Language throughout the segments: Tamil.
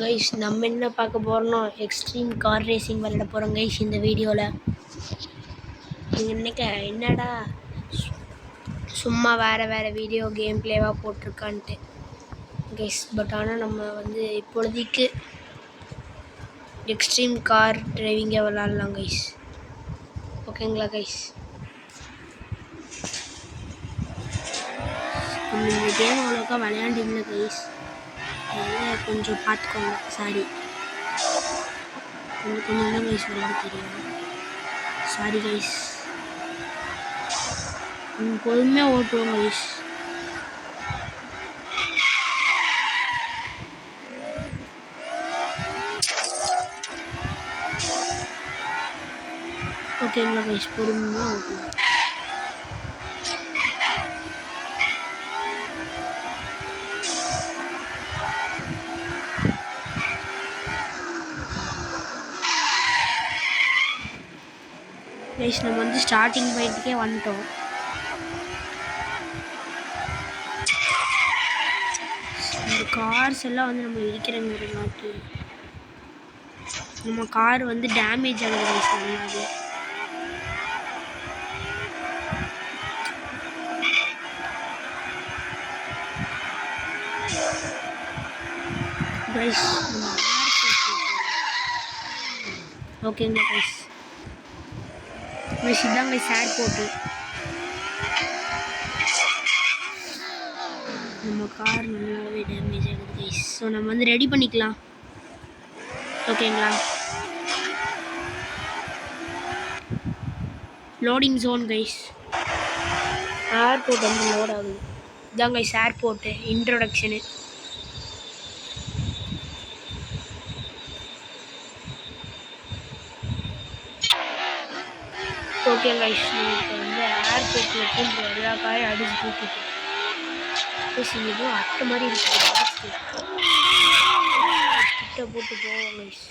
கைஸ் நம்ம என்ன பார்க்க போகிறோம்னா எக்ஸ்ட்ரீம் கார் ரேசிங் விளையாட போகிறோம் கைஸ் இந்த வீடியோவில். நீங்கள் நினைக்க என்னடா சும்மா வேறு வீடியோ கேம் பிளேவாக போட்டிருக்கான்ட்டு கைஸ். பட் ஆனால் நம்ம வந்து இப்பொழுதைக்கு எக்ஸ்ட்ரீம் கார் டிரைவிங்கை விளாட்லாம் கைஸ். ஓகேங்களா கைஸ்? நம்ம இந்த கேம் அவ்வளோக்கா விளையாண்டில்லை கைஸ், அதனால் கொஞ்சம் பார்த்துக்கோங்க. சாரி, கொஞ்சம் தான் கைஸ் விளையாட தெரியும். சாரி கைஸ், பொறுமையாக ஓட்டுவோம் கைஸ். ஓகேங்களா கைஸ், பொறுமையாக ஓட்டுவோம். கைஸ் நம்ம வந்து ஸ்டார்டிங் பாயிண்ட்டுக்கே வந்துட்டோம். இந்த கார்ஸ் எல்லாம் வந்து நம்ம இடிக்கிறங்கிறதுனாட்டு நம்ம கார் வந்து டேமேஜ் ஆகுது கைஸ். நல்லாவே கைஸ் ஓகேங்களா கைஸ்? இதுதான் கைஸ் ஏர்போர்ட்டு. நம்ம கார் நல்லாவே டேமேஜ் ஆகுது கைஸ். ஸோ நம்ம வந்து ரெடி பண்ணிக்கலாம். ஓகேங்களா? Loading zone guys. ஏர்போர்ட் வந்து லோட் ஆகுது. இதான் guys airport introduction. Okay guys, இப்போ வந்து ஏர்போர்ட்டில் போட்டு எல்லா காரையும் அடிச்சு தூக்கிட்டு இதுவும் அட்டை மாதிரி இருக்குது. கிட்ட போட்டு போவோம் கைஸ்.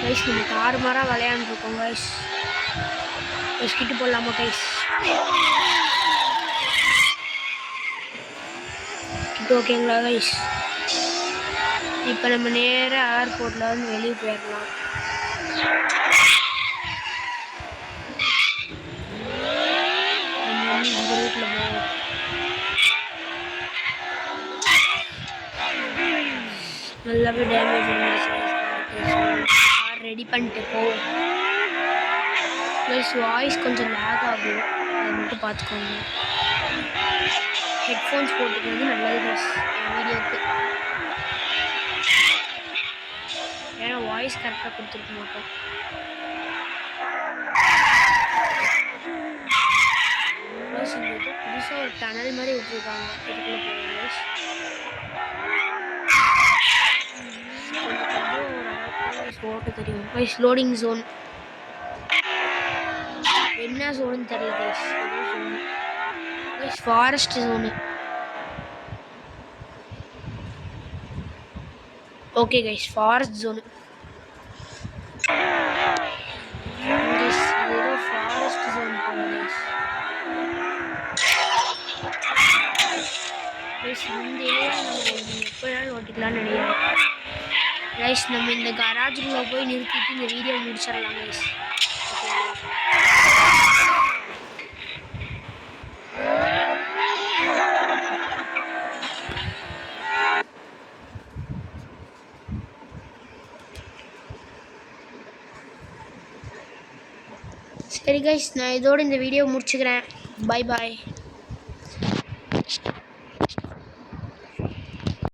கைஸ் நம்ம தாறுமாறாக விளையாண்டுருக்கோம் கைஸ். கைஸ் கிட்ட போடலாமா கைஸ்? கிட்ட ஓகேங்களா கைஸ்? இப்போ நம்ம நேராக ஏர்போர்ட்டில் வந்து வெளியே போயிடலாம். நம்ம வந்து இந்த ரூட்டில் போவோம். நல்லாவே டேமேஜ் ரெடி பண்ணிட்டு போவோம் ப்ளஸ் வாய்ஸ் கொஞ்சம் லேக் ஆகும், அதை மட்டும் பார்த்துக்கோங்க. ஹெட்ஃபோன்ஸ் போட்டுக்கிறது நல்லது ப்ளஸ் வீடியோவுக்கு, ஏன்னா வாய்ஸ் கரெக்டாக கொடுத்துருக்க மாட்டோம். ப்ளஸ் இந்த இது புதுசாக ஒரு டனல் மாதிரி விட்டுருக்காங்க, இதுக்குள்ளே போவோம் ப்ளஸ் ஓட்ட தெரியும் கைஸ். லோடிங் ஜோன் என்ன ஜோனுன்னு தெரியல guys. Guys forest zone. Okay guys, forest zone. ஏதோ ஃபாரஸ்ட் ஜோன் கைஸ். இந்த ஏரியா நம்ம எப்போனாலும் ஓட்டிக்கலாம்னு நினைக்கிறேன் கைஸ். நம்ம இந்த கராஜுக்குள்ளே போய் நிறுத்திட்டு இந்த வீடியோ முடிச்சிடலாம் கைஸ். சரி கைஸ், நான் இதோடு இந்த வீடியோ முடிச்சுக்கிறேன். Bye bye.